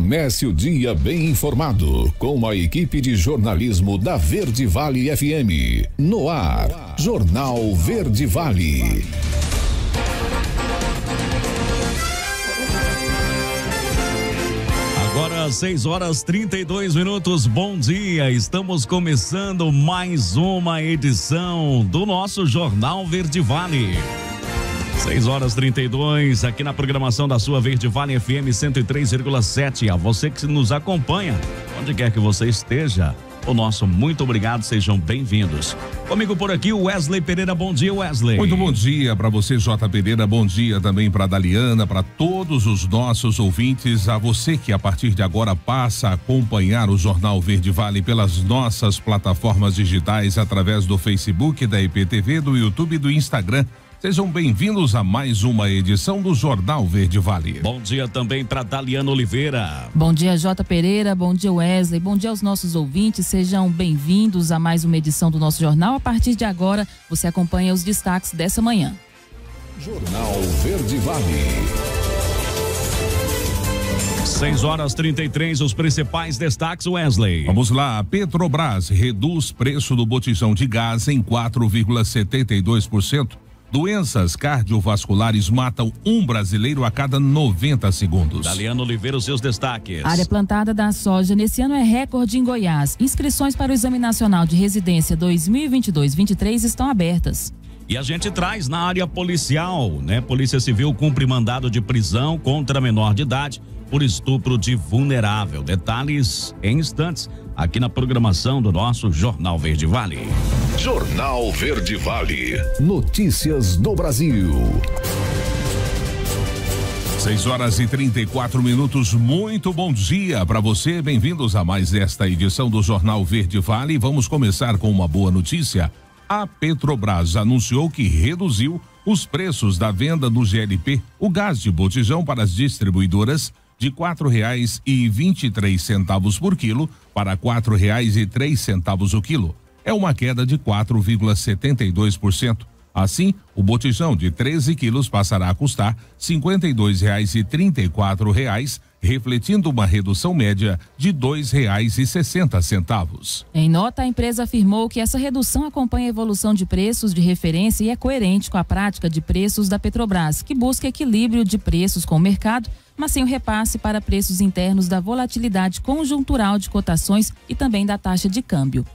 Comece o dia bem informado com a equipe de jornalismo da Verde Vale FM. No ar, Jornal Verde Vale. Agora 6h32. Bom dia, estamos começando mais uma edição do nosso Jornal Verde Vale. 6h32, aqui na programação da sua Verde Vale FM 103,7. A você que nos acompanha, onde quer que você esteja, o nosso muito obrigado, sejam bem-vindos. Comigo por aqui, o Wesley Pereira. Bom dia, Wesley. Muito bom dia para você, J. Pereira. Bom dia também para a Daliana, para todos os nossos ouvintes. A você que a partir de agora passa a acompanhar o Jornal Verde Vale pelas nossas plataformas digitais, através do Facebook, da IPTV, do YouTube e do Instagram. Sejam bem-vindos a mais uma edição do Jornal Verde Vale. Bom dia também para Daliana Oliveira. Bom dia, J. Pereira. Bom dia, Wesley. Bom dia aos nossos ouvintes. Sejam bem-vindos a mais uma edição do nosso jornal. A partir de agora, você acompanha os destaques dessa manhã. Jornal Verde Vale. 6h33, os principais destaques, Wesley. Vamos lá, a Petrobras reduz preço do botijão de gás em 4,72%. Doenças cardiovasculares matam um brasileiro a cada 90 segundos. Daliana Oliveira, os seus destaques. A área plantada da soja nesse ano é recorde em Goiás. Inscrições para o Exame Nacional de Residência 2022-23 estão abertas. E a gente traz na área policial, né? Polícia Civil cumpre mandado de prisão contra menor de idade por estupro de vulnerável. Detalhes em instantes, aqui na programação do nosso Jornal Verde Vale. Jornal Verde Vale. Notícias do Brasil. 6h34. Muito bom dia para você. Bem-vindos a mais esta edição do Jornal Verde Vale. Vamos começar com uma boa notícia. A Petrobras anunciou que reduziu os preços da venda do GLP, o gás de botijão, para as distribuidoras, de R$ 4,23 por quilo para R$ 4,03 o quilo. É uma queda de 4,72%. Assim, o botijão de 13 quilos passará a custar R$ 52,34, refletindo uma redução média de R$ 2,60. Em nota, a empresa afirmou que essa redução acompanha a evolução de preços de referência e é coerente com a prática de preços da Petrobras, que busca equilíbrio de preços com o mercado, mas sem o repasse para preços internos da volatilidade conjuntural de cotações e também da taxa de câmbio.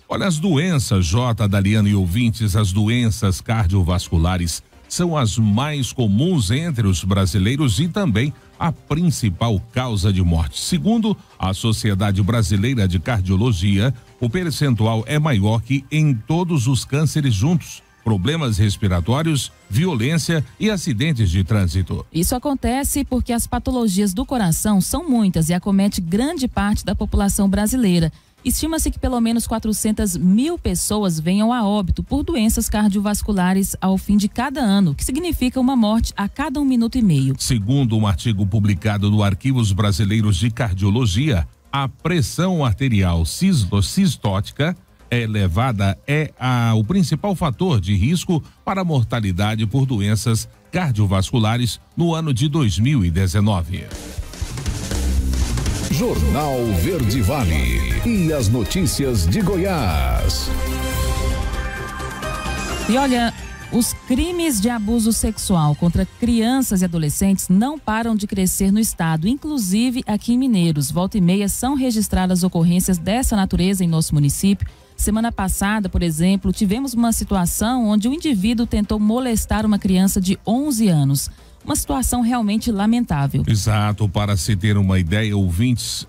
Olha, as doenças, J, Daliana e ouvintes, as doenças cardiovasculares são as mais comuns entre os brasileiros e também a principal causa de morte. Segundo a Sociedade Brasileira de Cardiologia, o percentual é maior que em todos os cânceres juntos. Problemas respiratórios, violência e acidentes de trânsito. Isso acontece porque as patologias do coração são muitas e acomete grande parte da população brasileira. Estima-se que pelo menos 400 mil pessoas venham a óbito por doenças cardiovasculares ao fim de cada ano, que significa uma morte a cada 1 minuto e meio. Segundo um artigo publicado no Arquivos Brasileiros de Cardiologia, a pressão arterial sistótica elevada é o principal fator de risco para a mortalidade por doenças cardiovasculares no ano de 2019. Jornal Verde Vale. E as notícias de Goiás. E olha, os crimes de abuso sexual contra crianças e adolescentes não param de crescer no estado, inclusive aqui em Mineiros. Volta e meia são registradas ocorrências dessa natureza em nosso município. Semana passada, por exemplo, tivemos uma situação onde o indivíduo tentou molestar uma criança de 11 anos. Uma situação realmente lamentável. Exato, para se ter uma ideia, ouvintes,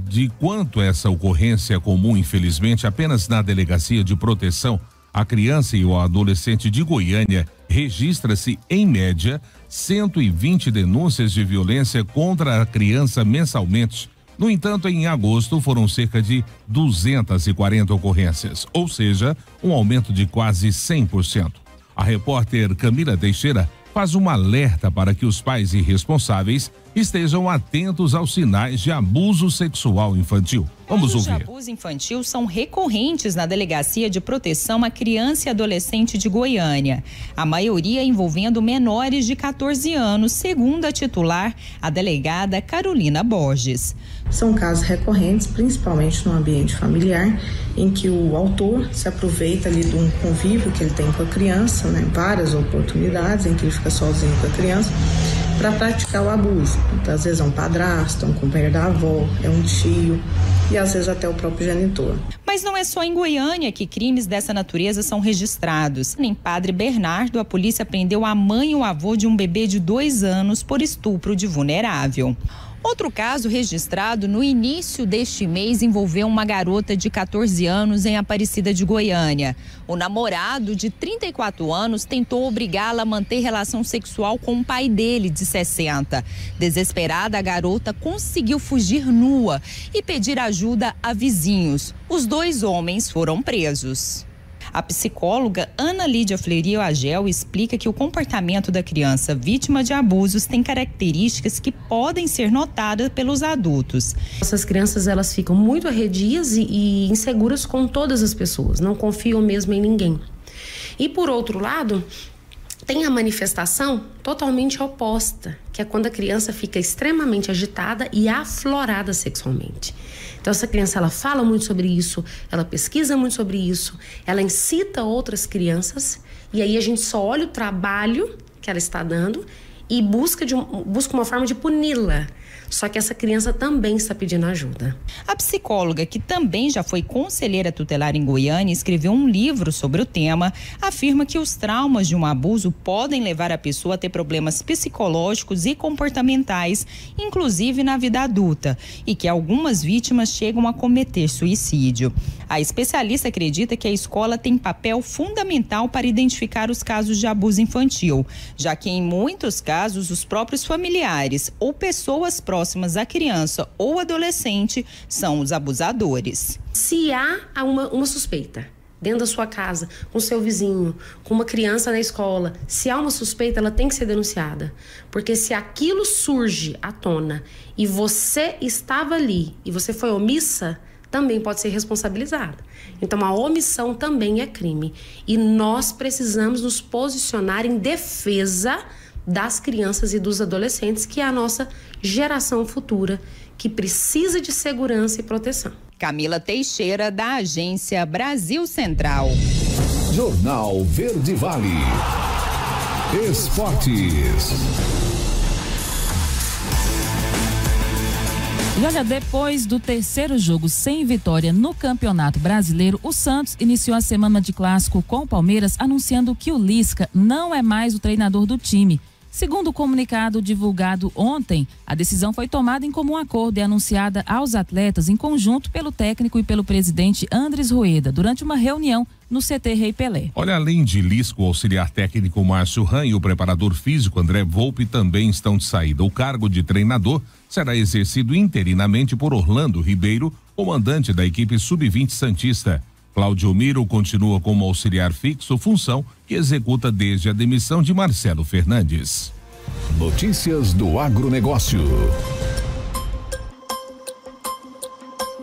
de quanto essa ocorrência é comum, infelizmente, apenas na Delegacia de Proteção à Criança e ao Adolescente de Goiânia, registra-se, em média, 120 denúncias de violência contra a criança mensalmente. No entanto, em agosto foram cerca de 240 ocorrências, ou seja, um aumento de quase 100%. A repórter Camila Teixeira faz um alerta para que os pais irresponsáveis estejam atentos aos sinais de abuso sexual infantil. Vamos ouvir. Casos de abuso infantil são recorrentes na Delegacia de Proteção à Criança e Adolescente de Goiânia. A maioria envolvendo menores de 14 anos, segundo a titular, a delegada Carolina Borges. São casos recorrentes, principalmente no ambiente familiar, em que o autor se aproveita ali de um convívio que ele tem com a criança, né? Várias oportunidades em que ele fica sozinho com a criança, para praticar o abuso. Então, às vezes é um padrasto, é um companheiro da avó, é um tio e às vezes até o próprio genitor. Mas não é só em Goiânia que crimes dessa natureza são registrados. Em Padre Bernardo, a polícia prendeu a mãe e o avô de um bebê de 2 anos por estupro de vulnerável. Outro caso registrado no início deste mês envolveu uma garota de 14 anos em Aparecida de Goiânia. O namorado, de 34 anos, tentou obrigá-la a manter relação sexual com o pai dele, de 60. Desesperada, a garota conseguiu fugir nua e pedir ajuda a vizinhos. Os 2 homens foram presos. A psicóloga Ana Lídia Fleury Agel explica que o comportamento da criança vítima de abusos tem características que podem ser notadas pelos adultos. Essas crianças, elas ficam muito arredias e inseguras com todas as pessoas, não confiam mesmo em ninguém. E por outro lado, tem a manifestação totalmente oposta, que é quando a criança fica extremamente agitada e aflorada sexualmente. Então, essa criança, ela fala muito sobre isso, ela pesquisa muito sobre isso, ela incita outras crianças, e aí a gente só olha o trabalho que ela está dando e busca uma forma de puni-la. Só que essa criança também está pedindo ajuda. A psicóloga, que também já foi conselheira tutelar em Goiânia, escreveu um livro sobre o tema, afirma que os traumas de um abuso podem levar a pessoa a ter problemas psicológicos e comportamentais, inclusive na vida adulta, e que algumas vítimas chegam a cometer suicídio. A especialista acredita que a escola tem papel fundamental para identificar os casos de abuso infantil, já que em muitos casos os próprios familiares ou pessoas próximas à criança ou adolescente são os abusadores. Se há uma suspeita dentro da sua casa, com seu vizinho, com uma criança na escola, se há uma suspeita, ela tem que ser denunciada. Porque se aquilo surge à tona e você estava ali e você foi omissa, também pode ser responsabilizada. Então, a omissão também é crime. E nós precisamos nos posicionar em defesa das crianças e dos adolescentes, que é a nossa geração futura, que precisa de segurança e proteção. Camila Teixeira, da Agência Brasil Central. Jornal Verde Vale. Esportes. E olha, depois do terceiro jogo sem vitória no Campeonato Brasileiro, o Santos iniciou a semana de clássico com o Palmeiras, anunciando que o Lisca não é mais o treinador do time. Segundo o comunicado divulgado ontem, a decisão foi tomada em comum acordo e anunciada aos atletas em conjunto pelo técnico e pelo presidente Andres Rueda, durante uma reunião no CT Rei Pelé. Olha, além de Lisca, o auxiliar técnico Márcio Ran e o preparador físico André Volpe também estão de saída. O cargo de treinador será exercido interinamente por Orlando Ribeiro, comandante da equipe sub-20 santista. Cláudio Miro continua como auxiliar fixo, função que executa desde a demissão de Marcelo Fernandes. Notícias do agronegócio.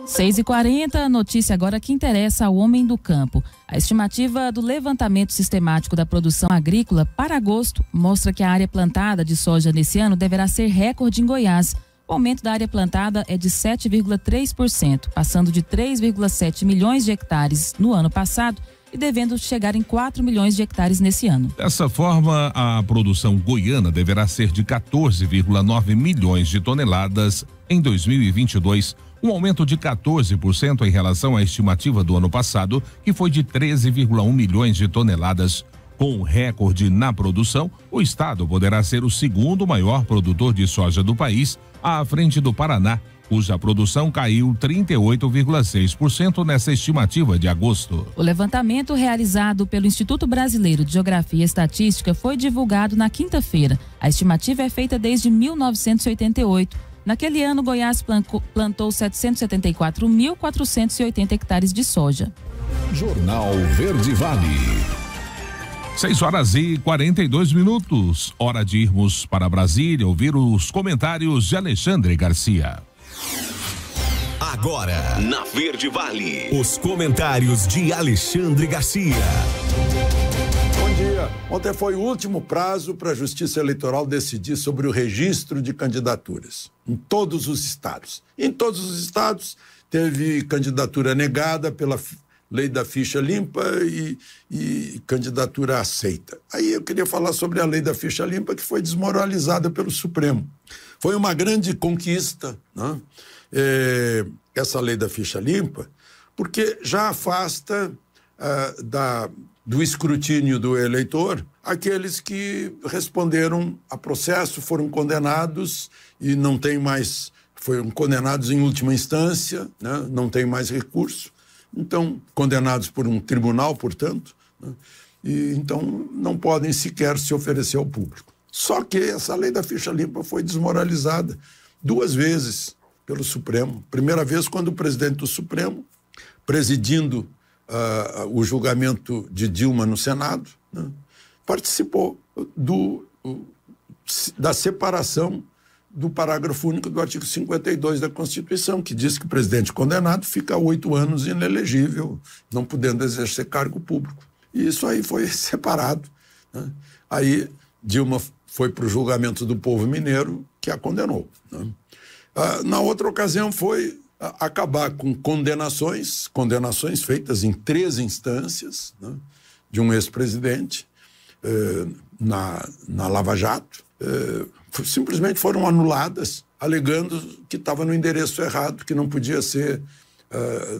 6h40, notícia agora que interessa ao homem do campo. A estimativa do levantamento sistemático da produção agrícola para agosto mostra que a área plantada de soja nesse ano deverá ser recorde em Goiás. O aumento da área plantada é de 7,3%, passando de 3,7 milhões de hectares no ano passado e devendo chegar em 4 milhões de hectares nesse ano. Dessa forma, a produção goiana deverá ser de 14,9 milhões de toneladas em 2022, um aumento de 14% em relação à estimativa do ano passado, que foi de 13,1 milhões de toneladas. Com o recorde na produção, o estado poderá ser o segundo maior produtor de soja do país, à frente do Paraná, cuja produção caiu 38,6% nessa estimativa de agosto. O levantamento realizado pelo Instituto Brasileiro de Geografia e Estatística foi divulgado na quinta-feira. A estimativa é feita desde 1988. Naquele ano, Goiás plantou 774.480 hectares de soja. Jornal Verde Vale. 6h42. Hora de irmos para Brasília, ouvir os comentários de Alexandre Garcia. Agora, na Verde Vale, os comentários de Alexandre Garcia. Bom dia. Ontem foi o último prazo para a Justiça Eleitoral decidir sobre o registro de candidaturas em todos os estados. Em todos os estados teve candidatura negada pela lei da ficha limpa e candidatura aceita. Aí eu queria falar sobre a lei da ficha limpa, que foi desmoralizada pelo Supremo. Foi uma grande conquista, né? Essa lei da ficha limpa, porque já afasta do escrutínio do eleitor aqueles que responderam a processo, foram condenados e não tem mais, foram condenados em última instância, né? Não tem mais recurso, então condenados por um tribunal, portanto, né? E então não podem sequer se oferecer ao público. Só que essa lei da ficha limpa foi desmoralizada 2 vezes pelo Supremo. Primeira vez quando o presidente do Supremo, presidindo o julgamento de Dilma no Senado, né, participou da separação do parágrafo único do artigo 52 da Constituição, que diz que o presidente condenado fica 8 anos inelegível, não podendo exercer cargo público. E isso aí foi separado, né? Aí Dilma foi para o julgamento do povo mineiro, que a condenou, né? Na outra ocasião foi acabar com condenações feitas em 3 instâncias, né, de um ex-presidente na Lava Jato, simplesmente foram anuladas, alegando que estava no endereço errado, que não podia ser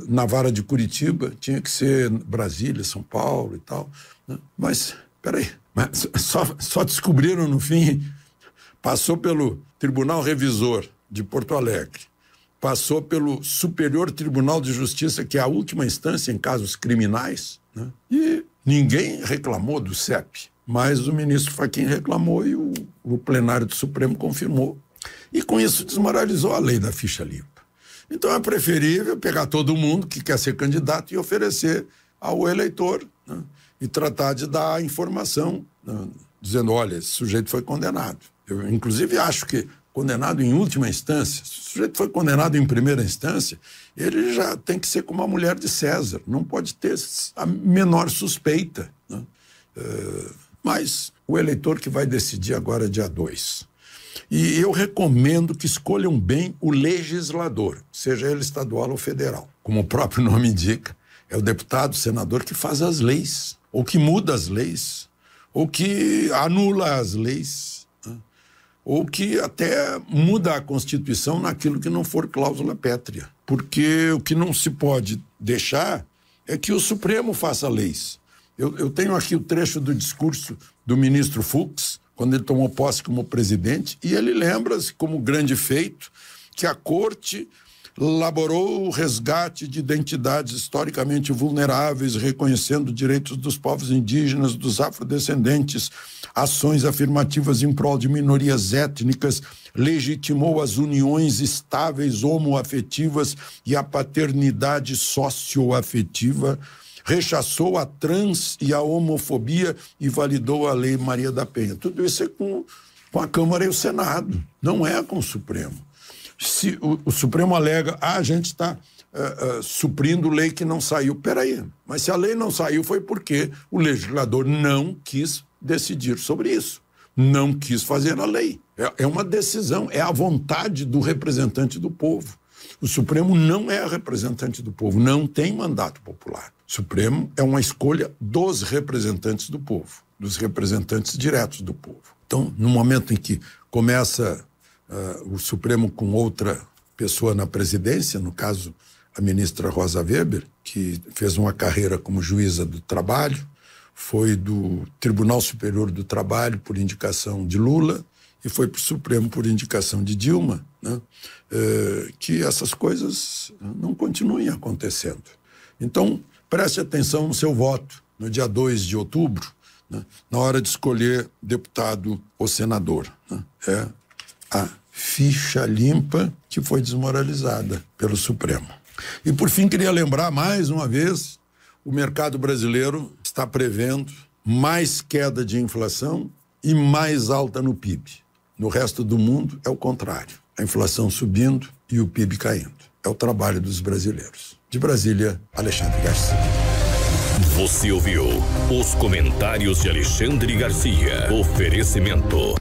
na vara de Curitiba, tinha que ser Brasília, São Paulo e tal, né? Mas, peraí, só descobriram no fim, passou pelo Tribunal Revisor de Porto Alegre, passou pelo Superior Tribunal de Justiça, que é a última instância em casos criminais, né? E ninguém reclamou do CEP, mas o ministro Fachin reclamou e o plenário do Supremo confirmou. E com isso desmoralizou a lei da ficha limpa. Então é preferível pegar todo mundo que quer ser candidato e oferecer ao eleitor, né? E tratar de dar a informação, né? Dizendo, olha, esse sujeito foi condenado. Eu, inclusive, acho que condenado em última instância, se o sujeito foi condenado em primeira instância, ele já tem que ser como a mulher de César, não pode ter a menor suspeita, né? Mas o eleitor que vai decidir agora é dia 2. E eu recomendo que escolham bem o legislador, seja ele estadual ou federal. Como o próprio nome indica, é o deputado, senador que faz as leis, ou que muda as leis, ou que anula as leis, ou que até muda a Constituição naquilo que não for cláusula pétrea. Porque o que não se pode deixar é que o Supremo faça leis. Eu tenho aqui o trecho do discurso do ministro Fux, quando ele tomou posse como presidente, e ele lembra-se como grande feito que a Corte elaborou o resgate de identidades historicamente vulneráveis, reconhecendo direitos dos povos indígenas, dos afrodescendentes, ações afirmativas em prol de minorias étnicas, legitimou as uniões estáveis homoafetivas e a paternidade socioafetiva, rechaçou a trans e a homofobia e validou a Lei Maria da Penha. Tudo isso é com a Câmara e o Senado, não é com o Supremo. Se o Supremo alega, a gente está suprindo lei que não saiu. Peraí, mas se a lei não saiu foi porque o legislador não quis decidir sobre isso, não quis fazer a lei. É uma decisão, é a vontade do representante do povo. O Supremo não é representante do povo, não tem mandato popular. O Supremo é uma escolha dos representantes do povo, dos representantes diretos do povo. Então, no momento em que começa o Supremo com outra pessoa na presidência, no caso a ministra Rosa Weber, que fez uma carreira como juíza do trabalho, foi do Tribunal Superior do Trabalho por indicação de Lula e foi para o Supremo por indicação de Dilma, né? Que essas coisas não continuem acontecendo. Então, preste atenção no seu voto no dia 2 de outubro, né? Na hora de escolher deputado ou senador, né? É a ficha limpa que foi desmoralizada pelo Supremo. E, por fim, queria lembrar mais uma vez, o mercado brasileiro está prevendo mais queda de inflação e mais alta no PIB. No resto do mundo é o contrário. A inflação subindo e o PIB caindo. É o trabalho dos brasileiros. De Brasília, Alexandre Garcia. Você ouviu os comentários de Alexandre Garcia. Oferecimento.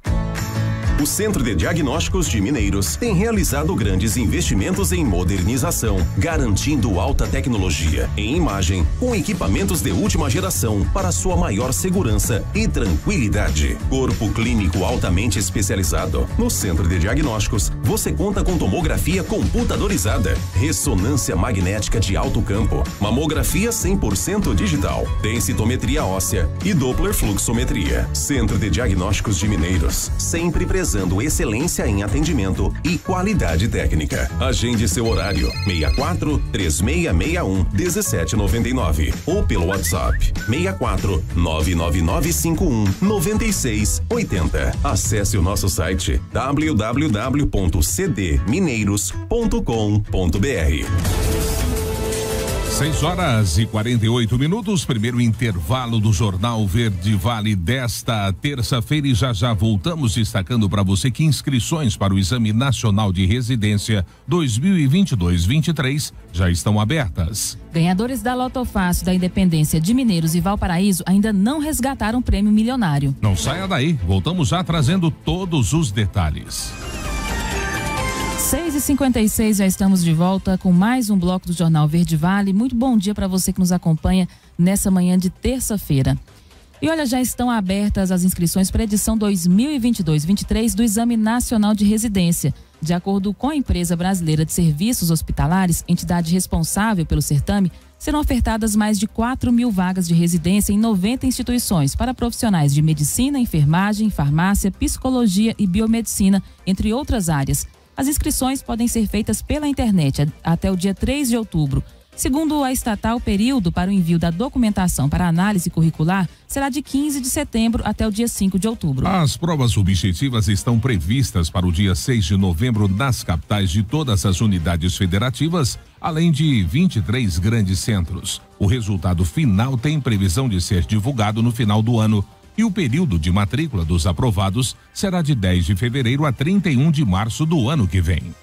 O Centro de Diagnósticos de Mineiros tem realizado grandes investimentos em modernização, garantindo alta tecnologia em imagem, com equipamentos de última geração para sua maior segurança e tranquilidade. Corpo clínico altamente especializado. No Centro de Diagnósticos, você conta com tomografia computadorizada, ressonância magnética de alto campo, mamografia 100% digital, densitometria óssea e Doppler fluxometria. Centro de Diagnósticos de Mineiros, sempre presente, excelência em atendimento e qualidade técnica. Agende seu horário 64 3661 1799 ou pelo WhatsApp 64 99951 9680. Acesse o nosso site www.cdmineiros.com.br. 6h48, primeiro intervalo do Jornal Verde Vale desta terça-feira, e já voltamos destacando para você que inscrições para o Exame Nacional de Residência 2022-23 já estão abertas. Ganhadores da Loto Fácil da Independência de Mineiros e Valparaíso ainda não resgataram o prêmio milionário. Não saia daí, voltamos já trazendo todos os detalhes. 6h56, já estamos de volta com mais um bloco do Jornal Verde Vale. Muito bom dia para você que nos acompanha nessa manhã de terça-feira. E olha, já estão abertas as inscrições para a edição 2022-23 do Exame Nacional de Residência. De acordo com a Empresa Brasileira de Serviços Hospitalares, entidade responsável pelo certame, serão ofertadas mais de 4.000 vagas de residência em 90 instituições para profissionais de medicina, enfermagem, farmácia, psicologia e biomedicina, entre outras áreas. As inscrições podem ser feitas pela internet até o dia 3 de outubro. Segundo a estatal, o período para o envio da documentação para análise curricular será de 15 de setembro até o dia 5 de outubro. As provas objetivas estão previstas para o dia 6 de novembro nas capitais de todas as unidades federativas, além de 23 grandes centros. O resultado final tem previsão de ser divulgado no final do ano. E o período de matrícula dos aprovados será de 10 de fevereiro a 31 de março do ano que vem.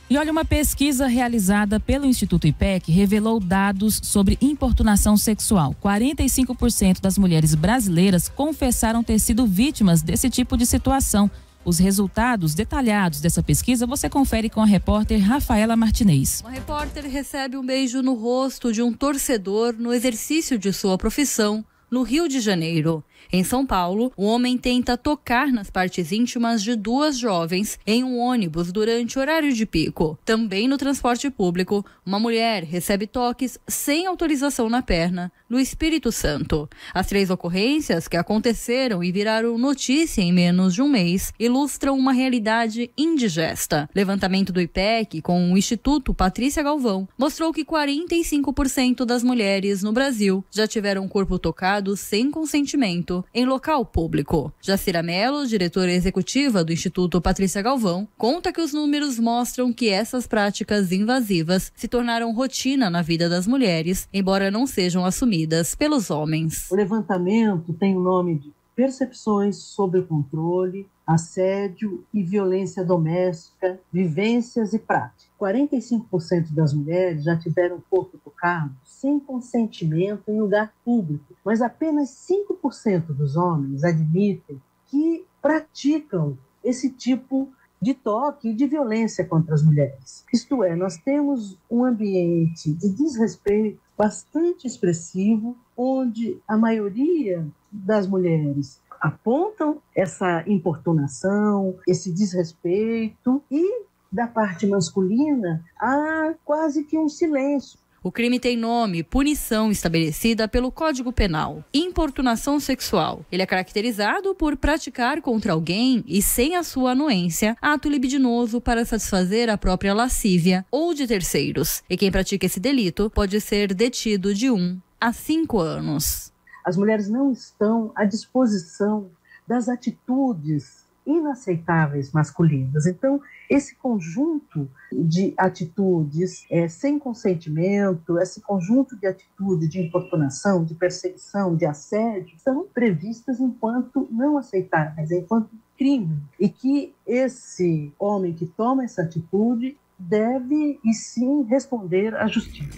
E olha, uma pesquisa realizada pelo Instituto IPEC revelou dados sobre importunação sexual. 45% das mulheres brasileiras confessaram ter sido vítimas desse tipo de situação. Os resultados detalhados dessa pesquisa você confere com a repórter Rafaela Martinez. Uma repórter recebe um beijo no rosto de um torcedor no exercício de sua profissão, no Rio de Janeiro. Em São Paulo, o homem tenta tocar nas partes íntimas de duas jovens em um ônibus durante horário de pico. Também no transporte público, uma mulher recebe toques sem autorização na perna, no Espírito Santo. As 3 ocorrências que aconteceram e viraram notícia em menos de um mês ilustram uma realidade indigesta. Levantamento do IPEC com o Instituto Patrícia Galvão mostrou que 45% das mulheres no Brasil já tiveram o corpo tocado sem consentimento em local público. Jacira Mello, diretora executiva do Instituto Patrícia Galvão, conta que os números mostram que essas práticas invasivas se tornaram rotina na vida das mulheres, embora não sejam assumidas pelos homens. O levantamento tem o nome de Percepções sobre o Controle, Assédio e Violência Doméstica, Vivências e Práticas. 45% das mulheres já tiveram o corpo tocado sem consentimento em lugar público, mas apenas 5% dos homens admitem que praticam esse tipo de toque e de violência contra as mulheres. Isto é, nós temos um ambiente de desrespeito bastante expressivo, onde a maioria das mulheres apontam essa importunação, esse desrespeito, e da parte masculina há quase que um silêncio. O crime tem nome, punição estabelecida pelo Código Penal: importunação sexual. Ele é caracterizado por praticar contra alguém e sem a sua anuência ato libidinoso para satisfazer a própria lascívia ou de terceiros. E quem pratica esse delito pode ser detido de 1 a 5 anos. As mulheres não estão à disposição das atitudes inaceitáveis masculinas. Então, esse conjunto de atitudes sem consentimento, esse conjunto de atitudes de importunação, de perseguição, de assédio, são previstas enquanto não aceitáveis, enquanto crime. E que esse homem que toma essa atitude deve, e sim, responder à justiça.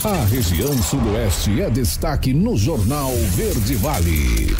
A região sudoeste é destaque no Jornal Verde Vale.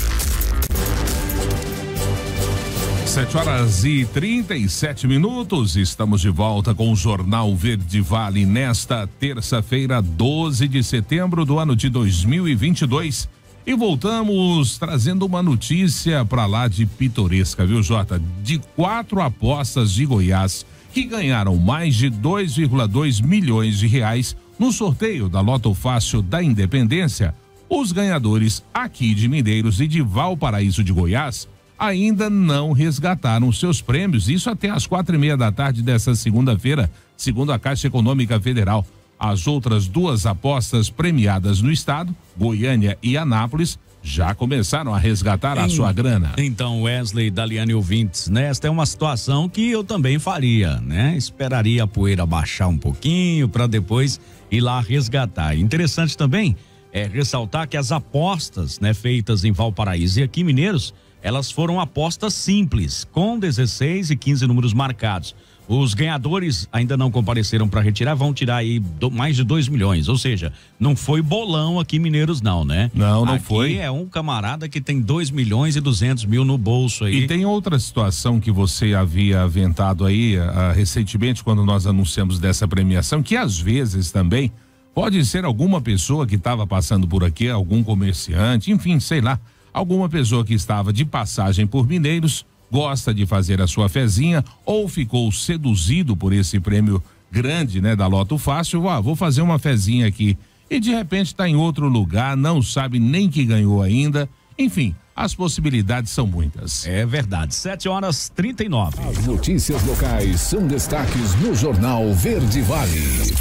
7h37, estamos de volta com o Jornal Verde Vale nesta terça-feira, 12 de setembro do ano de 2022. E voltamos trazendo uma notícia para lá de pitoresca, viu, Jota? De 4 apostas de Goiás que ganharam mais de 2,2 milhões de reais no sorteio da Loto Fácil da Independência, os ganhadores aqui de Mineiros e de Valparaíso de Goiás ainda não resgataram seus prêmios, isso até às 4:30 da tarde dessa segunda-feira, segundo a Caixa Econômica Federal. As outras 2 apostas premiadas no estado, Goiânia e Anápolis, já começaram a resgatar a sua grana. Então, Wesley, Daliane ouvintes, né? Esta é uma situação que eu também faria, né? Esperaria a poeira baixar um pouquinho para depois ir lá resgatar. Interessante também é ressaltar que as apostas, né, feitas em Valparaíso e aqui em Mineiros, elas foram apostas simples, com 16 e 15 números marcados. Os ganhadores ainda não compareceram para retirar, vão tirar aí mais de 2 milhões, ou seja, não foi bolão aqui em Mineiros não, né? Não aqui foi. É um camarada que tem 2.200.000 no bolso aí. E tem outra situação que você havia aventado aí recentemente, quando nós anunciamos dessa premiação, que às vezes também pode ser alguma pessoa que estava passando por aqui, algum comerciante, enfim, sei lá, alguma pessoa que estava de passagem por Mineiros, gosta de fazer a sua fezinha ou ficou seduzido por esse prêmio grande, né, da Loto Fácil, vou fazer uma fezinha aqui, e de repente está em outro lugar, não sabe nem que ganhou ainda, enfim, as possibilidades são muitas. É verdade, 7h39. As notícias locais são destaques no Jornal Verde Vale.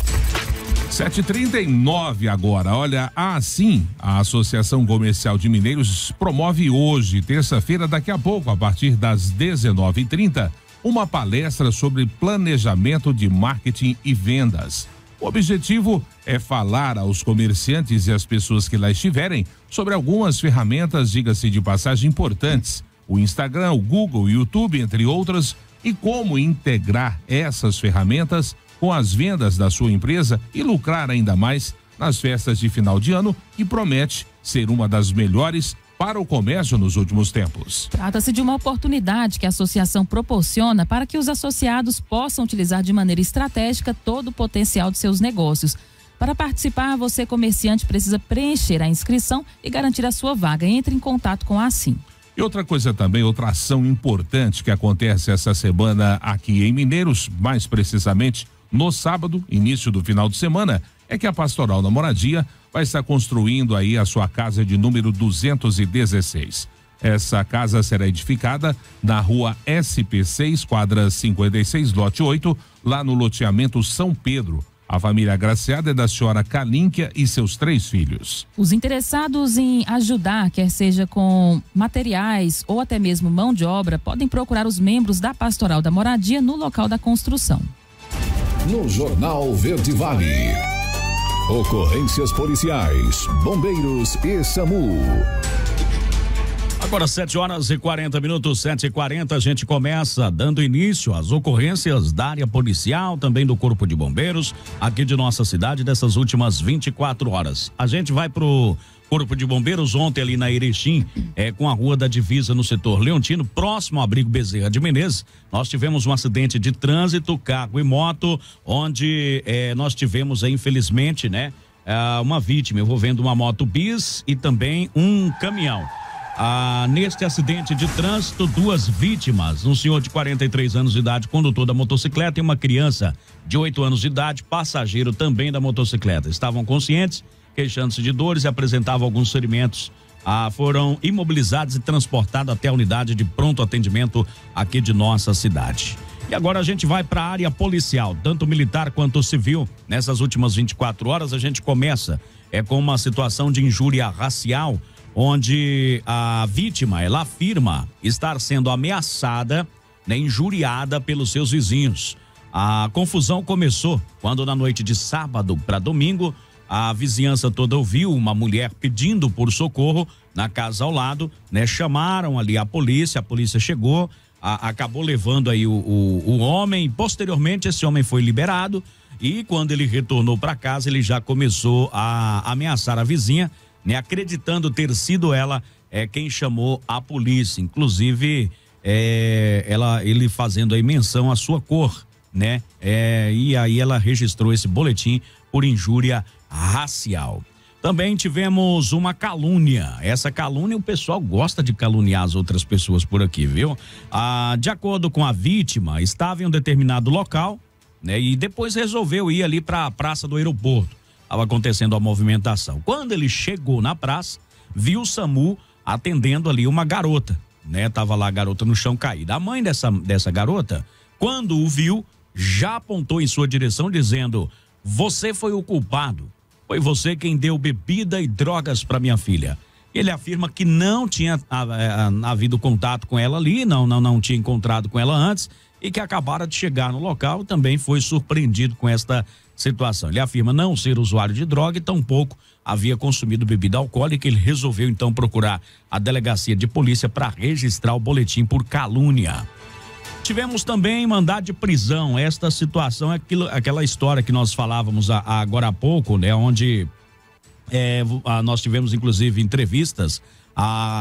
7h39 agora. Olha, a Associação Comercial de Mineiros promove hoje, terça-feira, daqui a pouco, a partir das 19h30, uma palestra sobre planejamento de marketing e vendas. O objetivo é falar aos comerciantes e às pessoas que lá estiverem sobre algumas ferramentas, diga-se de passagem, importantes. O Instagram, o Google, o YouTube, entre outras, e como integrar essas ferramentas com as vendas da sua empresa e lucrar ainda mais nas festas de final de ano, que promete ser uma das melhores para o comércio nos últimos tempos. Trata-se de uma oportunidade que a associação proporciona para que os associados possam utilizar de maneira estratégica todo o potencial de seus negócios. Para participar, você, comerciante, precisa preencher a inscrição e garantir a sua vaga. Entre em contato com a Assim. E outra coisa também, outra ação importante que acontece essa semana aqui em Mineiros, mais precisamente no sábado, início do final de semana, é que a Pastoral da Moradia vai estar construindo aí a sua casa de número 216. Essa casa será edificada na rua SP6, quadra 56, lote 8, lá no loteamento São Pedro. A família agraciada é da senhora Calínquia e seus 3 filhos. Os interessados em ajudar, quer seja com materiais ou até mesmo mão de obra, podem procurar os membros da Pastoral da Moradia no local da construção. No Jornal Verde Vale. Ocorrências policiais, bombeiros e SAMU. Agora 7h40, 7h40, a gente começa dando início às ocorrências da área policial, também do Corpo de Bombeiros, aqui de nossa cidade, dessas últimas 24 horas. A gente vai pro Corpo de Bombeiros ontem ali na Erechim, com a Rua da Divisa no setor Leontino, próximo ao abrigo Bezerra de Menezes. Nós tivemos um acidente de trânsito, carro e moto, onde nós tivemos aí, infelizmente, né, uma vítima envolvendo uma moto bis e também um caminhão. Neste acidente de trânsito, 2 vítimas, um senhor de 43 anos de idade, condutor da motocicleta, e uma criança de 8 anos de idade, passageiro também da motocicleta. Estavam conscientes, queixando-se de dores e apresentavam alguns ferimentos. Foram imobilizados e transportados até a unidade de pronto atendimento aqui de nossa cidade. E agora a gente vai para a área policial, tanto militar quanto civil. Nessas últimas 24 horas a gente começa com uma situação de injúria racial, onde a vítima, ela afirma estar sendo ameaçada, né, injuriada pelos seus vizinhos. A confusão começou quando na noite de sábado para domingo, a vizinhança toda ouviu uma mulher pedindo por socorro na casa ao lado, né? Chamaram ali a polícia chegou, acabou levando aí o homem. Posteriormente esse homem foi liberado e quando ele retornou para casa ele já começou a ameaçar a vizinha, né? Acreditando ter sido ela quem chamou a polícia, inclusive ele fazendo aí menção à sua cor, né? E aí ela registrou esse boletim por injúria racial. Também tivemos uma calúnia. Essa calúnia, o pessoal gosta de caluniar as outras pessoas por aqui, viu? De acordo com a vítima, estava em um determinado local, né? E depois resolveu ir ali para a praça do aeroporto. Estava acontecendo a movimentação. Quando ele chegou na praça, viu o SAMU atendendo ali uma garota, né? Tava lá a garota no chão caída. A mãe dessa garota, quando o viu, já apontou em sua direção dizendo: "Você foi o culpado. Foi você quem deu bebida e drogas para minha filha." Ele afirma que não tinha havido contato com ela ali, não tinha encontrado com ela antes e que acabara de chegar no local e também foi surpreendido com esta situação. Ele afirma não ser usuário de droga e tampouco havia consumido bebida alcoólica. Ele resolveu então procurar a delegacia de polícia para registrar o boletim por calúnia. Tivemos também mandado de prisão. Esta situação é aquela história que nós falávamos agora há pouco, né? Onde nós tivemos inclusive entrevistas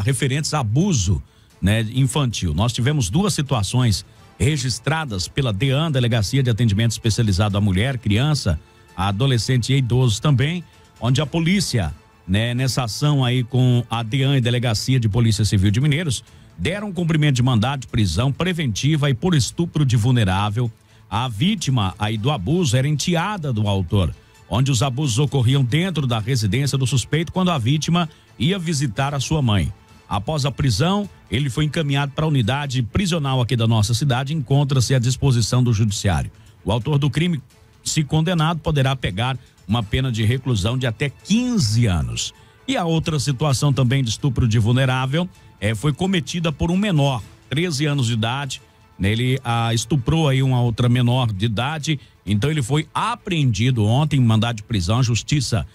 referentes a abuso, né, infantil. Nós tivemos 2 situações registradas pela DEAN, Delegacia de Atendimento Especializado à Mulher, Criança, Adolescente e Idoso também, onde a polícia, né, nessa ação aí com a DEAN e Delegacia de Polícia Civil de Mineiros, deram cumprimento de mandado de prisão preventiva e por estupro de vulnerável. A vítima aí do abuso era enteada do autor, onde os abusos ocorriam dentro da residência do suspeito quando a vítima ia visitar a sua mãe. Após a prisão, ele foi encaminhado para a unidade prisional aqui da nossa cidade e encontra-se à disposição do judiciário. O autor do crime, se condenado, poderá pegar uma pena de reclusão de até 15 anos. E a outra situação também de estupro de vulnerável foi cometida por um menor, 13 anos de idade. Ele estuprou aí uma outra menor de idade, então ele foi apreendido ontem, mandado de prisão. A justiça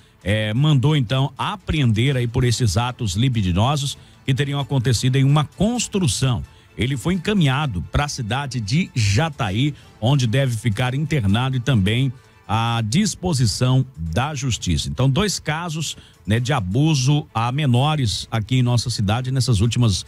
mandou então apreender aí por esses atos libidinosos que teriam acontecido em uma construção. Ele foi encaminhado para a cidade de Jataí, onde deve ficar internado e também à disposição da justiça. Então, 2 casos, né, de abuso a menores aqui em nossa cidade nessas últimas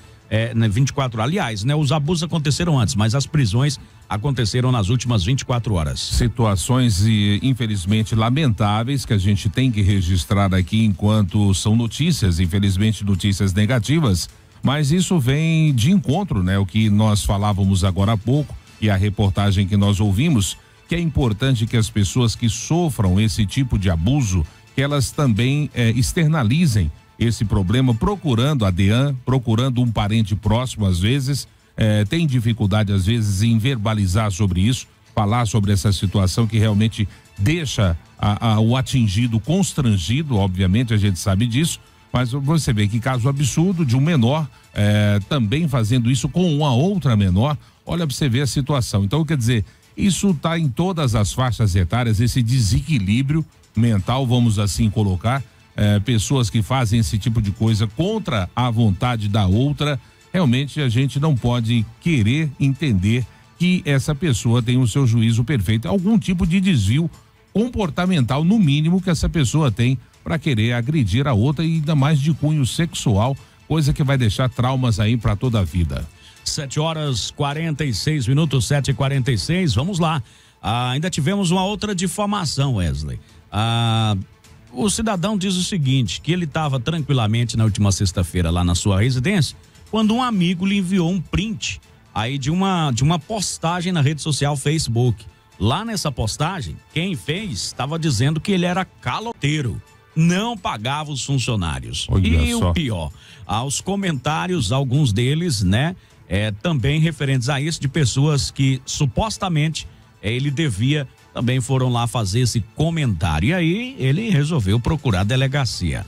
24 horas. Aliás, né, os abusos aconteceram antes, mas as prisões aconteceram nas últimas 24 horas. Situações infelizmente lamentáveis que a gente tem que registrar aqui enquanto são notícias, infelizmente notícias negativas, mas isso vem de encontro, né, o que nós falávamos agora há pouco e a reportagem que nós ouvimos, que é importante que as pessoas que sofram esse tipo de abuso, que elas também externalizem esse problema, procurando a DEAN, procurando um parente próximo, às vezes, tem dificuldade, às vezes, em verbalizar sobre isso, falar sobre essa situação que realmente deixa o atingido constrangido, obviamente, a gente sabe disso, mas você vê que caso absurdo de um menor também fazendo isso com uma outra menor, olha para você ver a situação. Então, quer dizer, isso está em todas as faixas etárias, esse desequilíbrio mental, vamos assim colocar, pessoas que fazem esse tipo de coisa contra a vontade da outra, realmente a gente não pode querer entender que essa pessoa tem o seu juízo perfeito, algum tipo de desvio comportamental, no mínimo, que essa pessoa tem para querer agredir a outra e ainda mais de cunho sexual, coisa que vai deixar traumas aí para toda a vida. 7h46, 7h46, vamos lá. Ainda tivemos uma outra difamação, Wesley. O cidadão diz o seguinte, que ele estava tranquilamente na última sexta-feira lá na sua residência, quando um amigo lhe enviou um print aí de uma postagem na rede social Facebook. Lá nessa postagem, quem fez estava dizendo que ele era caloteiro, não pagava os funcionários. Olha e só. O pior, aos comentários, alguns deles, né, também referentes a isso, de pessoas que supostamente ele devia, também foram lá fazer esse comentário. E aí ele resolveu procurar a delegacia.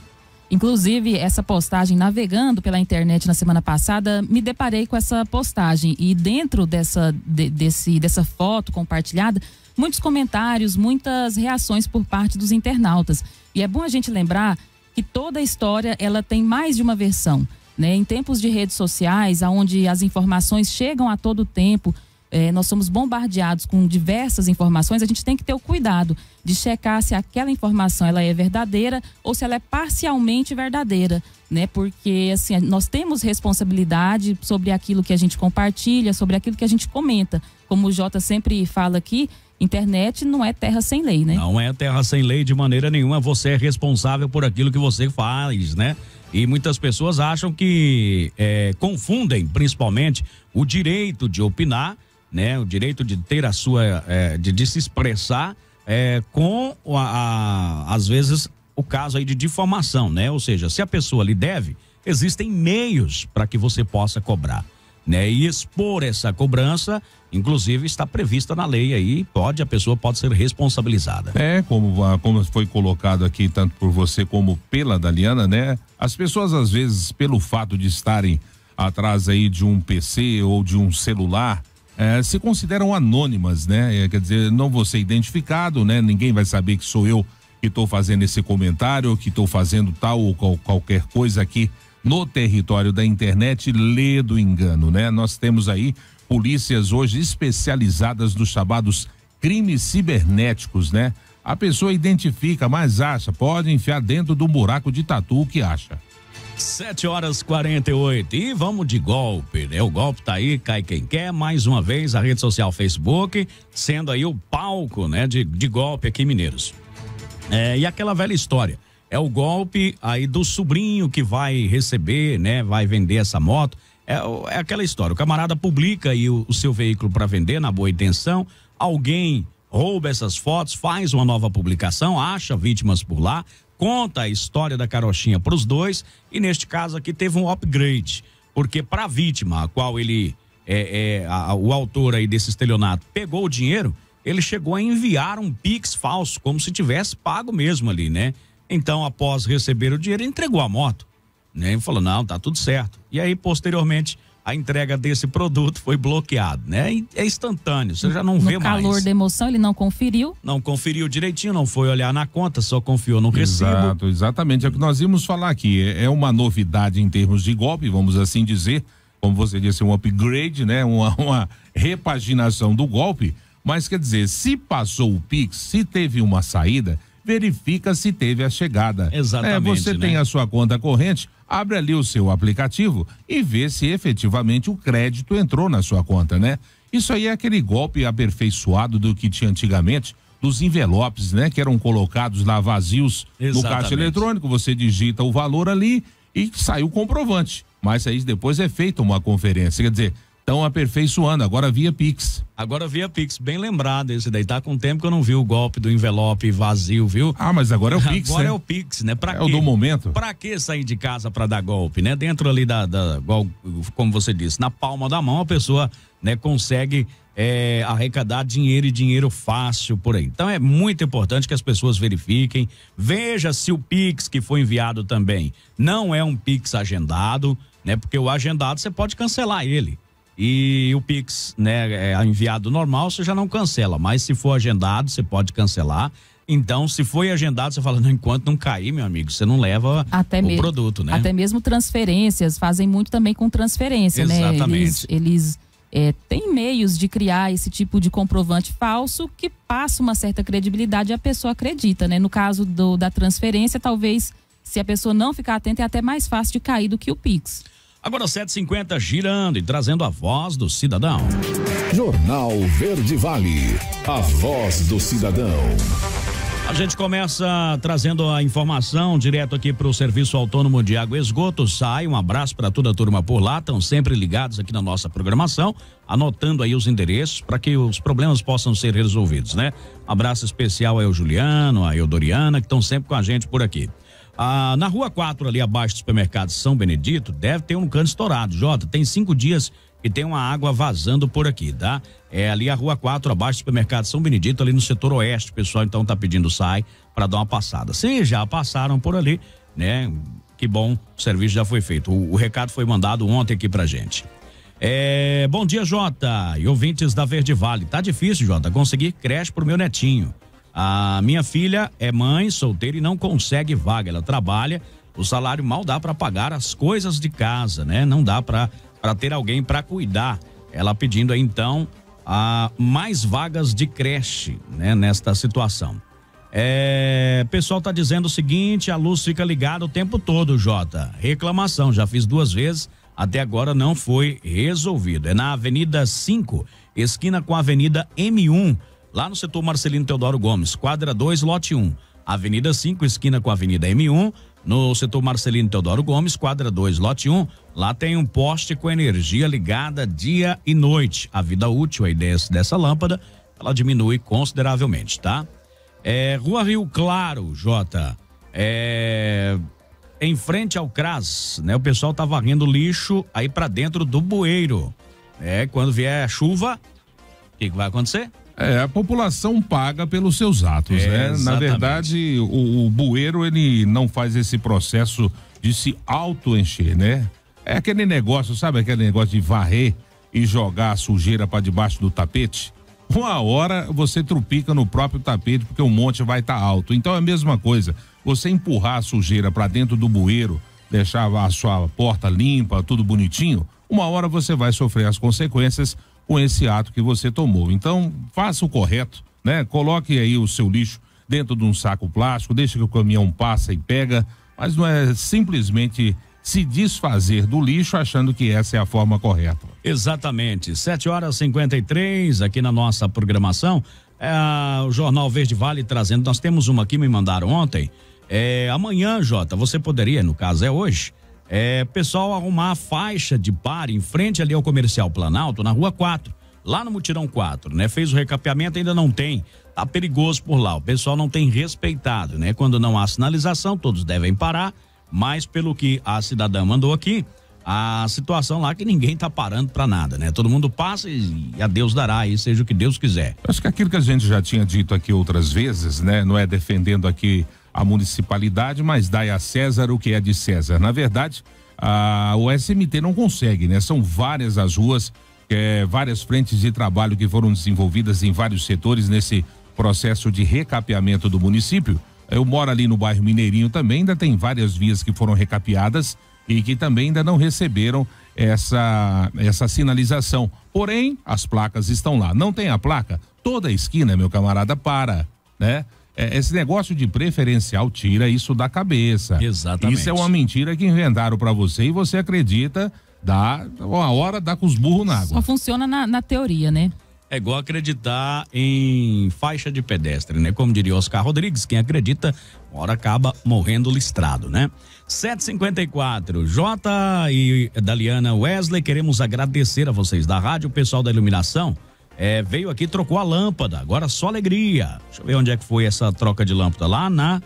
Inclusive, essa postagem, navegando pela internet na semana passada, me deparei com essa postagem. E dentro dessa foto compartilhada, muitos comentários, muitas reações por parte dos internautas. E é bom a gente lembrar que toda a história, ela tem mais de uma versão, né? Em tempos de redes sociais, onde as informações chegam a todo tempo, nós somos bombardeados com diversas informações, a gente tem que ter o cuidado de checar se aquela informação ela é verdadeira ou se ela é parcialmente verdadeira, né? Porque assim, nós temos responsabilidade sobre aquilo que a gente compartilha, sobre aquilo que a gente comenta. Como o Jota sempre fala aqui, internet não é terra sem lei, né? Não é terra sem lei de maneira nenhuma, você é responsável por aquilo que você faz, né? E muitas pessoas acham que confundem principalmente o direito de opinar, né? O direito de ter a sua, de se expressar com às vezes o caso aí de difamação, né? Ou seja, se a pessoa lhe deve, existem meios para que você possa cobrar, né? E expor essa cobrança, inclusive, está prevista na lei aí, a pessoa pode ser responsabilizada. Como foi colocado aqui, tanto por você como pela Daliana, né? As pessoas, às vezes, pelo fato de estarem atrás aí de um PC ou de um celular, se consideram anônimas, né? Quer dizer, não vou ser identificado, né? Ninguém vai saber que sou eu que estou fazendo esse comentário, que estou fazendo tal ou qualquer coisa aqui no território da internet, lê do engano, né? Nós temos aí polícias hoje especializadas nos chamados crimes cibernéticos, né? A pessoa identifica, mas acha, pode enfiar dentro do buraco de tatu o que acha. 7h48 e vamos de golpe, né? O golpe tá aí, cai quem quer. Mais uma vez a rede social Facebook sendo aí o palco, né? De golpe aqui em Mineiros. E aquela velha história, é o golpe aí do sobrinho que vai receber, né? Vai vender essa moto. É aquela história, o camarada publica aí o seu veículo para vender na boa intenção, alguém rouba essas fotos, faz uma nova publicação, acha vítimas por lá, conta a história da carochinha para os dois e neste caso aqui teve um upgrade, porque para a vítima, a qual ele, o autor aí desse estelionato pegou o dinheiro, ele chegou a enviar um Pix falso, como se tivesse pago mesmo ali, né? Então, após receber o dinheiro, ele entregou a moto, né? Ele falou, não, tá tudo certo. E aí, posteriormente, a entrega desse produto foi bloqueado, né? É instantâneo, você já não vê mais. No calor da emoção, ele não conferiu. Não conferiu direitinho, não foi olhar na conta, só confiou no recibo. Exatamente, é o que nós íamos falar aqui. É uma novidade em termos de golpe, vamos assim dizer, como você disse, um upgrade, né? Uma repaginação do golpe, mas quer dizer, se passou o Pix, se teve uma saída, verifica se teve a chegada. Exatamente. Você tem a sua conta corrente, abre ali o seu aplicativo e vê se efetivamente o crédito entrou na sua conta, né? Isso aí é aquele golpe aperfeiçoado do que tinha antigamente, dos envelopes, né? Que eram colocados lá vazios no caixa eletrônico, você digita o valor ali e sai o comprovante. Mas aí depois é feita uma conferência, quer dizer, estão aperfeiçoando, agora via Pix. Agora via Pix, bem lembrado esse daí, tá com tempo que eu não vi o golpe do envelope vazio, viu? Ah, mas agora é o Pix, agora né? é o Pix, né? Pra quê? É o do momento. Pra que sair de casa pra dar golpe, né? Dentro ali como você disse, na palma da mão a pessoa, né, consegue arrecadar dinheiro e dinheiro fácil por aí. Então é muito importante que as pessoas verifiquem, veja se o Pix que foi enviado também não é um Pix agendado, né? Porque o agendado você pode cancelar ele. E o Pix, né, enviado normal, você já não cancela, mas se for agendado, você pode cancelar. Então, se foi agendado, você fala, não, enquanto não cair, meu amigo, você não leva o produto, né? Até mesmo transferências, fazem muito também com transferência, exatamente, né? Eles têm meios de criar esse tipo de comprovante falso que passa uma certa credibilidade e a pessoa acredita, né? No caso da transferência, talvez, se a pessoa não ficar atenta, é até mais fácil de cair do que o Pix. Agora 7h50, girando e trazendo a voz do cidadão. Jornal Verde Vale, a voz do cidadão. A gente começa trazendo a informação direto aqui para o Serviço Autônomo de Água e Esgoto, SAI. Um abraço para toda a turma por lá, estão sempre ligados aqui na nossa programação, anotando aí os endereços para que os problemas possam ser resolvidos, né? Um abraço especial aí ao Juliano, a Eudoriana, que estão sempre com a gente por aqui. Na Rua 4, ali abaixo do supermercado São Benedito, deve ter um cano estourado. Jota, tem 5 dias que tem uma água vazando por aqui, tá? É ali a Rua 4, abaixo do supermercado São Benedito, ali no setor oeste. O pessoal então tá pedindo SAI para dar uma passada. Se já passaram por ali, né? Que bom, o serviço já foi feito. O recado foi mandado ontem aqui pra gente. Bom dia, Jota, e ouvintes da Verde Vale. Tá difícil, Jota, conseguir creche pro meu netinho. A minha filha é mãe, solteira e não consegue vaga. Ela trabalha, o salário mal dá para pagar as coisas de casa, né? Não dá para ter alguém para cuidar. Ela pedindo aí, então, mais vagas de creche, né? Nesta situação. Pessoal tá dizendo o seguinte: a luz fica ligada o tempo todo, Jota. Reclamação, já fiz 2 vezes, até agora não foi resolvido. É na Avenida 5, esquina com a Avenida M1, lá no setor Marcelino Teodoro Gomes, quadra 2, lote 1. Avenida 5, esquina com a Avenida M1, no setor Marcelino Teodoro Gomes, quadra 2, lote 1. Lá tem um poste com energia ligada dia e noite. A vida útil aí dessa lâmpada, ela diminui consideravelmente, tá? Rua Rio Claro, Jota, em frente ao CRAS, né? O pessoal tá varrendo lixo aí pra dentro do bueiro. Quando vier a chuva, o que vai acontecer? A população paga pelos seus atos, né? Exatamente. Na verdade, o bueiro, ele não faz esse processo de se auto-encher, né? É aquele negócio, sabe aquele negócio de varrer e jogar a sujeira para debaixo do tapete? Uma hora você trupica no próprio tapete porque o monte vai estar alto. Então é a mesma coisa, você empurrar a sujeira para dentro do bueiro, deixar a sua porta limpa, tudo bonitinho, uma hora você vai sofrer as consequências com esse ato que você tomou. Então, faça o correto, né? Coloque aí o seu lixo dentro de um saco plástico, deixe que o caminhão passa e pega, mas não é simplesmente se desfazer do lixo achando que essa é a forma correta. Exatamente. 7h53 aqui na nossa programação. O Jornal Verde Vale trazendo. Nós temos uma aqui, me mandaram ontem. Amanhã, Jota, você poderia, no caso é hoje, pessoal arrumar a faixa de pare em frente ali ao Comercial Planalto, na Rua 4, lá no Mutirão 4, né? Fez o recapeamento, ainda não tem, tá perigoso por lá, o pessoal não tem respeitado, né? Quando não há sinalização, todos devem parar, mas pelo que a cidadã mandou aqui, a situação lá é que ninguém tá parando pra nada, né? Todo mundo passa e a Deus dará aí, seja o que Deus quiser. Acho que aquilo que a gente já tinha dito aqui outras vezes, né? Não é defendendo aqui a municipalidade, mas dai a César o que é de César. Na verdade, o SMT não consegue, né? São várias as ruas, várias frentes de trabalho que foram desenvolvidas em vários setores nesse processo de recapeamento do município. Eu moro ali no bairro Mineirinho também, ainda tem várias vias que foram recapeadas e que também ainda não receberam essa sinalização. Porém, as placas estão lá. Não tem a placa? Toda a esquina, meu camarada, para, né? Esse negócio de preferencial, tira isso da cabeça. Exatamente. Isso é uma mentira que inventaram pra você e você acredita, uma hora dá com os burros na água. Só funciona na teoria, né? É igual acreditar em faixa de pedestre, né? Como diria Oscar Rodrigues, quem acredita, uma hora acaba morrendo listrado, né? 7h54, Jota e Daliana Wesley, queremos agradecer a vocês da rádio, o pessoal da iluminação, veio aqui, trocou a lâmpada, agora só alegria. Deixa eu ver onde é que foi essa troca de lâmpada, lá na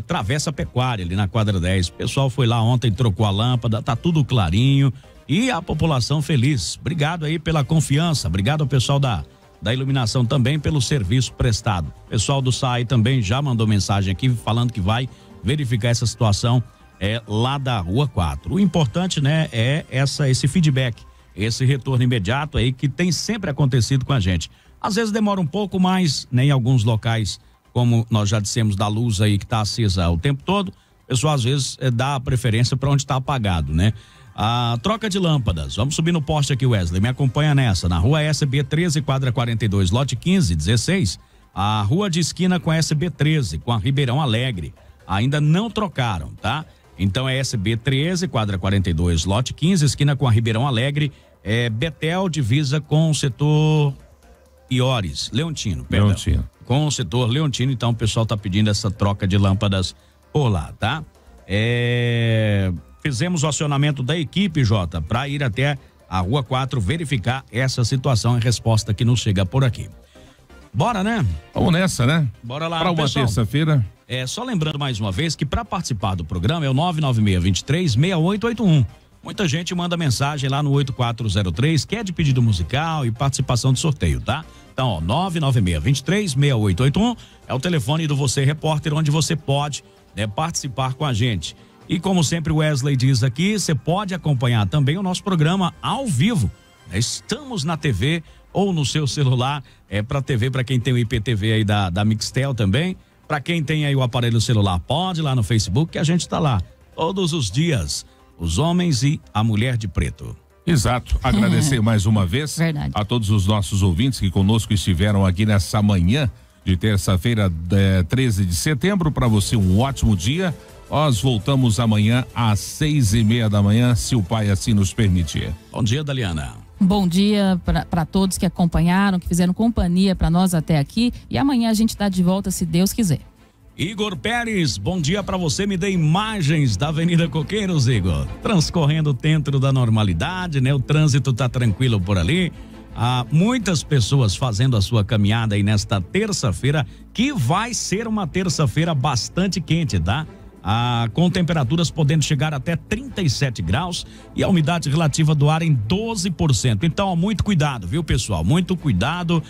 Travessa Pecuária, ali na quadra 10. O pessoal foi lá ontem, trocou a lâmpada, tá tudo clarinho. E a população feliz. Obrigado aí pela confiança. Obrigado ao pessoal da iluminação também pelo serviço prestado. O pessoal do SAI também já mandou mensagem aqui falando que vai verificar essa situação lá da Rua 4. O importante, né, é esse feedback, esse retorno imediato aí que tem sempre acontecido com a gente. Às vezes demora um pouco mais, né, em alguns locais, como nós já dissemos, da luz aí que está acesa o tempo todo, o pessoal às vezes dá preferência para onde está apagado, né? A troca de lâmpadas, vamos subir no poste aqui, Wesley, me acompanha nessa, na Rua SB 13, quadra 42, lote 15, 16, a rua de esquina com a SB 13, com a Ribeirão Alegre, ainda não trocaram, tá? Então é SB 13, quadra 42, lote 15, esquina com a Ribeirão Alegre, Betel, divisa com o setor Leontino, perdão. Leontino. Com o setor Leontino, então o pessoal tá pedindo essa troca de lâmpadas por lá, tá? Fizemos o acionamento da equipe, Jota, para ir até a Rua 4 verificar essa situação. Em resposta que nos chega por aqui. Bora, né? Vamos nessa, né? Bora lá, para uma terça-feira. Só lembrando mais uma vez que para participar do programa é o 996236881. Muita gente manda mensagem lá no 8403, quer de pedido musical e participação de sorteio, tá? Então, ó, 996236881 é o telefone do Você Repórter, onde você pode né, participar com a gente. E como sempre o Wesley diz aqui, você pode acompanhar também o nosso programa ao vivo. Estamos na TV ou no seu celular, para TV, para quem tem o IPTV aí da Mixtel também. Para quem tem aí o aparelho celular, pode ir lá no Facebook, que a gente está lá todos os dias. Os homens e a mulher de preto. Exato. Agradecer mais uma vez a todos os nossos ouvintes que conosco estiveram aqui nessa manhã de terça-feira, 13 de setembro. Para você, um ótimo dia. Nós voltamos amanhã às 6:30 da manhã, se o Pai assim nos permitir. Bom dia, Daliana. Bom dia para todos que acompanharam, que fizeram companhia para nós até aqui. E amanhã a gente está de volta, se Deus quiser. Igor Pérez, bom dia para você. Me dê imagens da Avenida Coqueiros, Igor. Transcorrendo dentro da normalidade, né? O trânsito tá tranquilo por ali. Há muitas pessoas fazendo a sua caminhada aí nesta terça-feira, que vai ser uma terça-feira bastante quente, tá? Com temperaturas podendo chegar até 37 graus e a umidade relativa do ar em 12%. Então, muito cuidado, viu, pessoal? Muito cuidado,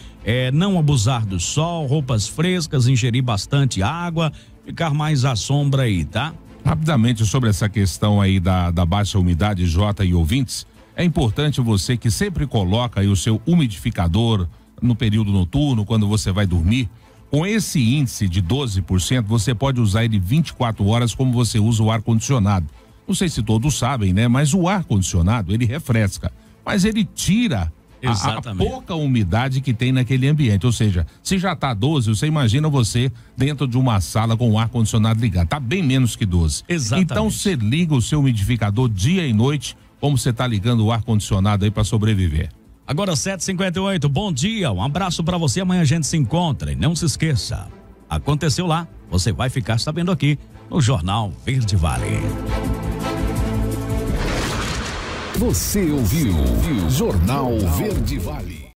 não abusar do sol, roupas frescas, ingerir bastante água, ficar mais à sombra aí, tá? Rapidamente sobre essa questão aí da baixa umidade, Jota e ouvintes, é importante você que sempre coloca aí o seu umidificador no período noturno, quando você vai dormir. Com esse índice de 12%, você pode usar ele 24 horas como você usa o ar-condicionado. Não sei se todos sabem, né? Mas o ar-condicionado, ele refresca, mas ele tira a pouca umidade que tem naquele ambiente. Ou seja, se já tá 12, você imagina você dentro de uma sala com o ar-condicionado ligado. Tá bem menos que 12. Exatamente. Então você liga o seu umidificador dia e noite, como você tá ligando o ar-condicionado aí para sobreviver. Agora 7h58, bom dia, um abraço para você, amanhã a gente se encontra e não se esqueça, aconteceu lá, você vai ficar sabendo aqui no Jornal Verde Vale. Você ouviu Jornal Verde Vale.